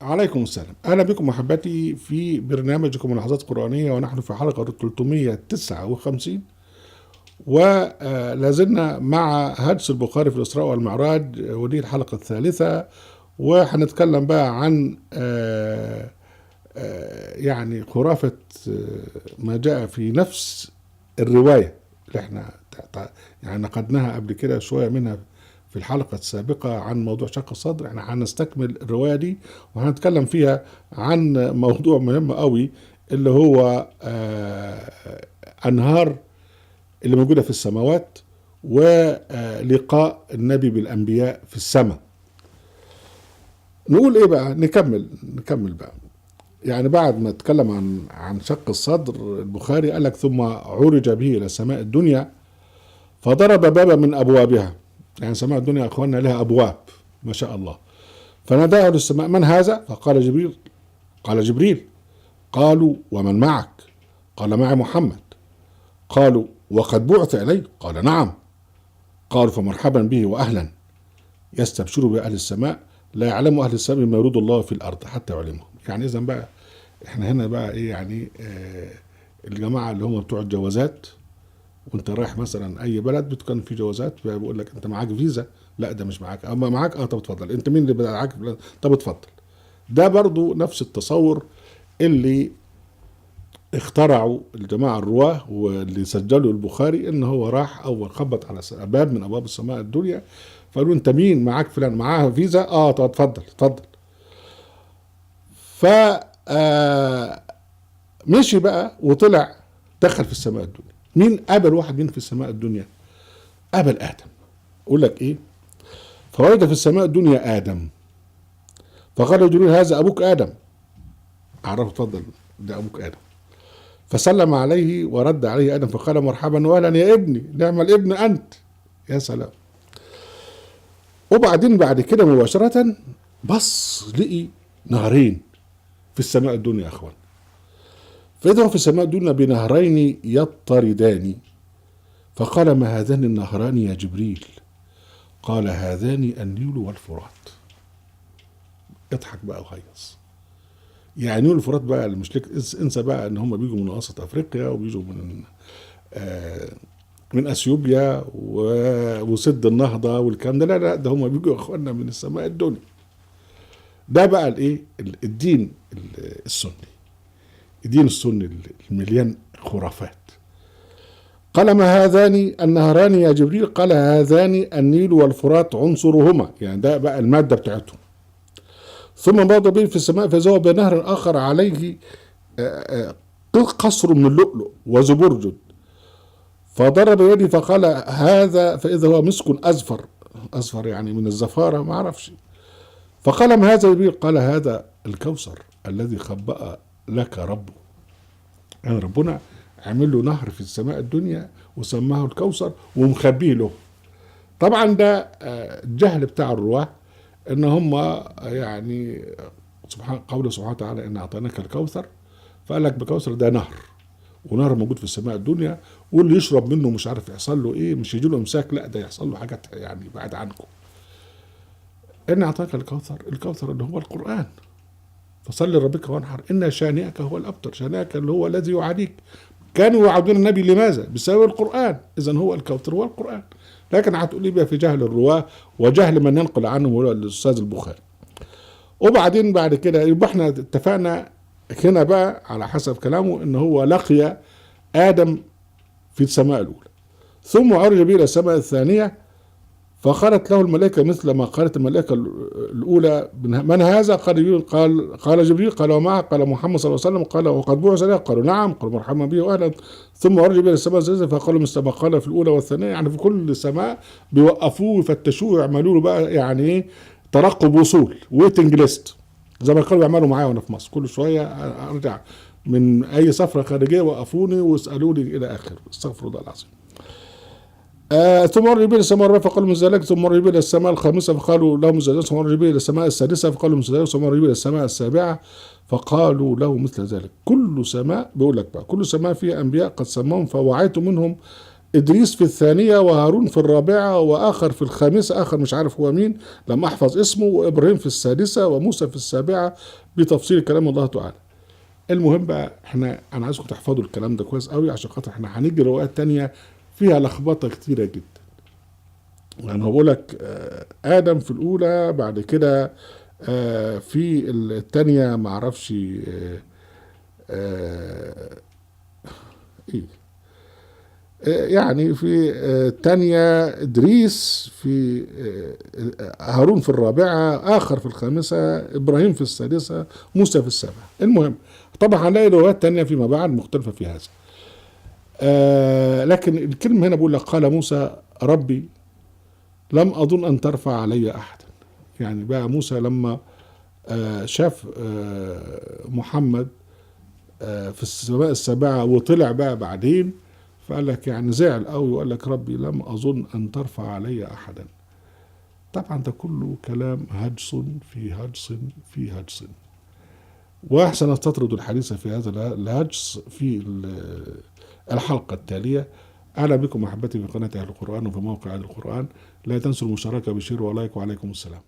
عليكم السلام. أهلا بكم أحبتي في برنامجكم ملاحظات قرآنية، ونحن في حلقة 359 ولازلنا مع حديث البخاري في الإسراء والمعراج، ودي الحلقة الثالثة. وهنتكلم بقى عن يعني خرافة ما جاء في نفس الرواية اللي احنا يعني نقدناها قبل كده شوية منها في الحلقة السابقة عن موضوع شق الصدر. احنا هنستكمل الرواية دي وهنتكلم فيها عن موضوع مهم قوي، اللي هو أنهار اللي موجودة في السماوات ولقاء النبي بالأنبياء في السماء. نقول ايه بقى؟ نكمل بقى. يعني بعد ما اتكلم عن شق الصدر، البخاري قال لك: ثم عرج به الى سماء الدنيا فضرب بابا من ابوابها. يعني سماء الدنيا يا اخواننا لها ابواب ما شاء الله. فناداه للسماء: من هذا؟ فقال: جبريل. قال: جبريل. قالوا: ومن معك؟ قال: معي محمد. قالوا: وقد بعث اليه؟ قال: نعم. قالوا: فمرحبا به واهلا، يستبشر باهل السماء، لا يعلم اهل السماء ما يريد الله في الارض حتى يعلمهم. يعني اذا بقى احنا هنا بقى ايه؟ يعني الجماعه اللي هم بتوع الجوازات، وانت رايح مثلا اي بلد بتكون في جوازات، بيقول لك: انت معاك فيزا؟ لا ده مش معاك. اما معاك؟ طب اتفضل. انت مين اللي معاك؟ طب اتفضل. ده برضو نفس التصور اللي اخترعوا الجماعه الرواه واللي سجلوا البخاري، ان هو راح اول خبط على باب من ابواب السماء الدنيا، فقالوا: انت مين؟ معاك فلان. معاه فيزا؟ طب اتفضل اتفضل. ف مشي بقى وطلع، دخل في السماء الدنيا. مين قابل واحد مين في السماء الدنيا؟ قابل ادم. اقول لك ايه؟ فوجد في السماء الدنيا ادم، فقال جبريل: هذا ابوك ادم. اعرفه، اتفضل، ده ابوك ادم. فسلم عليه ورد عليه ادم فقال: مرحبا واهلا يا ابني، نعم الابن انت. يا سلام. وبعدين بعد كده مباشره بص لقي نهرين في السماء الدنيا يا اخوان. فإذا في السماء الدنيا بنهرين يضطردان، فقال: ما هذان النهران يا جبريل؟ قال: هذان النيل والفرات. اضحك بقى وهيص. يعني النيل والفرات بقى مش لك، انسى بقى ان هم بيجوا من وسط افريقيا وبيجوا من اثيوبيا وسد النهضه والكلام ده. لا لا، ده هم بيجوا يا اخوانا من السماء الدنيا. ده بقى الايه؟ الدين السني. الدين السني المليان خرافات. قال: ما هذان النهران يا جبريل؟ قال: هذان النيل والفرات عنصرهما، يعني ده بقى المادة بتاعتهم. ثم مضى به في السماء فإذا هو بنهر آخر عليه قصر من اللؤلؤ وزبرجد، فضرب يدي فقال: هذا، فإذا هو مسك أزفر. أزفر يعني من الزفارة، ما أعرفش. فقال: ما هذا يا جبريل؟ قال: هذا الكوثر الذي خبأ لك ربه. يعني ربنا عمل له نهر في السماء الدنيا وسماه الكوثر ومخبيه له. طبعا ده الجهل بتاع الرواه، ان هم يعني قوله سبحانه وتعالى: ان اعطيناك الكوثر، فقال لك بكوثر ده نهر، ونهر موجود في السماء الدنيا، واللي يشرب منه مش عارف يحصل له ايه، مش يجي له امساك، لا ده يحصل له حاجات يعني بعد عنكم. ان اعطاك الكوثر، الكوثر اللي هو القران، فصل لربك وانحر ان شانئك هو الابتر. شانئك اللي هو الذي يعاديك. كانوا يعادون النبي لماذا؟ بسبب القرآن. إذا هو الكوثر هو القرآن. لكن هتقولي بقى في جهل الرواة وجهل من ينقل عنهم هو الأستاذ البخاري. وبعدين بعد كده يبقى احنا اتفقنا هنا بقى على حسب كلامه ان هو لقي آدم في السماء الأولى، ثم عرج به إلى السماء الثانية، فقالت له الملائكة مثل ما قالت الملائكة الأولى: من هذا؟ قال جبريل. قال جبريل. قال: ومعه؟ قال: محمد صلى الله عليه وسلم. قال: وقد بعث إليه؟ قالوا: نعم. قال: مرحبا به وأهلا. ثم عرج به إلى السماء الثالثة فقالوا مثل ما قال في الأولى والثانية. يعني في كل سماء بيوقفوه يفتشوه يعملوا له بقى يعني إيه؟ ترقب وصول، ويتنج ليست، زي ما كانوا بيعملوا معايا وأنا في مصر. كل شوية أرجع من أي سفرة خارجية وقفوني واسألوني إلى آخر. استغفر الله العظيم. ثم مر به السماء الرابعة فقالوا من ذلك. ثم مر به الى السماء الخامسة فقالوا له مثل ذلك. ثم مر به الى السماء السادسة فقالوا مثل ذلك. ثم مر به الى السماء السابعة فقالوا له مثل ذلك. كل سماء، بيقول لك بقى، كل سماء فيها انبياء قد سماهم فوعيت منهم إدريس في الثانية، وهارون في الرابعة، وآخر في الخامسة، آخر مش عارف هو مين لم أحفظ اسمه، وإبراهيم في السادسة، وموسى في السابعة، بتفصيل كلام الله تعالى. المهم بقى أنا عايزكم تحفظوا الكلام ده كويس قوي، عشان خاطر احنا هنيجي روايات تانية فيها لخبطة كتيرة جدا. يعني هو بقول لك آدم في الأولى، بعد كده في التانية معرفش إيه يعني في الثانية إدريس، في هارون في الرابعة، آخر في الخامسة، إبراهيم في السادسة، موسى في السابعة. المهم طبعا هنلاقي روايات تانية فيما بعد مختلفة في هذا. لكن الكلمة هنا بقول لك قال موسى ربي لم أظن أن ترفع علي أحدا. يعني بقى موسى لما شاف محمد في السماء السابعة وطلع بقى بعدين، فقال لك يعني زعل قوي وقال لك ربي لم أظن أن ترفع علي أحدا. طبعا ده كله كلام هجص في هجص في هجص، وأحسن أستطرد الحديث في هذا الهجص في الحلقة التالية. أهلا بكم أحبتي في قناة أهل القرآن وفي موقع أهل القرآن. لا تنسوا المشاركة بشير ولايك، وعليكم السلام.